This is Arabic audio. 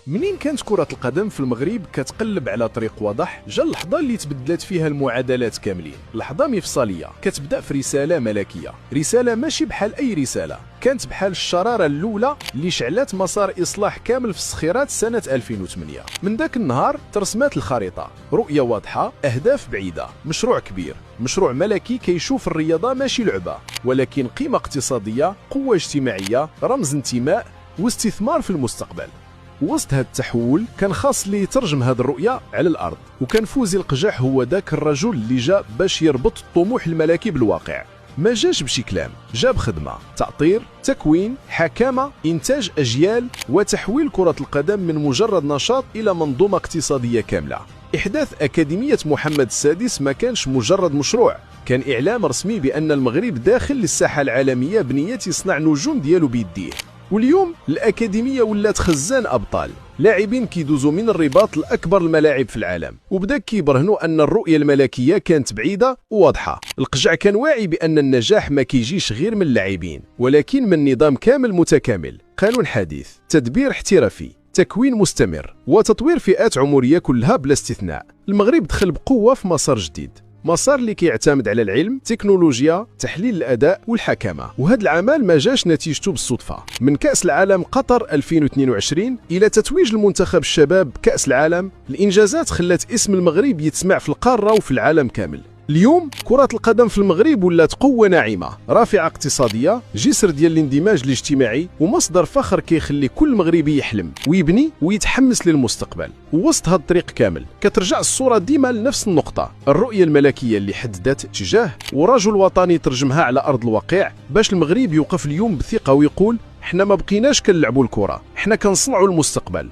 منين كانت كرة القدم في المغرب كتقلب على طريق واضح، جا اللحظة اللي تبدلت فيها المعادلات كاملين، لحظة مفصلية كتبدأ في رسالة ملكية، رسالة ماشي بحال أي رسالة، كانت بحال الشرارة الأولى اللي شعلت مسار إصلاح كامل في السخيرات سنة 2008. من ذاك النهار ترسمات الخريطة، رؤية واضحة، أهداف بعيدة، مشروع كبير، مشروع ملكي كيشوف الرياضة ماشي لعبة، ولكن قيمة اقتصادية، قوة اجتماعية، رمز انتماء واستثمار في المستقبل. وسط هذا التحول كان خاص اللي يترجم هذه الرؤية على الأرض، وكان فوزي القجاح هو ذاك الرجل اللي جاء باش يربط الطموح الملكي بالواقع. ما جاش بشي كلام، جا بخدمة، تأطير، تكوين، حكامة، إنتاج أجيال، وتحويل كرة القدم من مجرد نشاط إلى منظومة اقتصادية كاملة. إحداث أكاديمية محمد السادس ما كانش مجرد مشروع، كان إعلام رسمي بأن المغرب داخل للساحة العالمية بنية يصنع نجوم ديالو بيديه. واليوم الأكاديمية ولات خزان أبطال، لاعبين كيدوزوا من الرباط لأكبر الملاعب في العالم، وبدا كيبرهنوا أن الرؤية الملكية كانت بعيدة وواضحة. القجع كان واعي بأن النجاح ما كيجيش غير من اللاعبين، ولكن من نظام كامل متكامل، قانون حديث، تدبير احترافي، تكوين مستمر، وتطوير فئات عمرية كلها بلا استثناء. المغرب دخل بقوة في مسار جديد، مسار اللي كيعتمد على العلم، تكنولوجيا، تحليل الأداء والحكمة. وهذا العمل ما جاش نتيجته بالصدفة. من كأس العالم قطر 2022 إلى تتويج المنتخب الشباب بكأس العالم، الإنجازات خلت اسم المغرب يتسمع في القارة وفي العالم كامل. اليوم كرة القدم في المغرب ولات قوة ناعمة، رافعة اقتصادية، جسر ديال الاندماج الاجتماعي، ومصدر فخر كيخلي كل مغربي يحلم ويبني ويتحمس للمستقبل. ووسط هذا الطريق كامل كترجع الصورة ديما لنفس النقطة، الرؤية الملكية اللي حددت اتجاه، ورجل وطني ترجمها على أرض الواقع باش المغرب يوقف اليوم بثقة ويقول: حنا ما بقيناش كنلعبوا الكرة، حنا كنصنعوا المستقبل.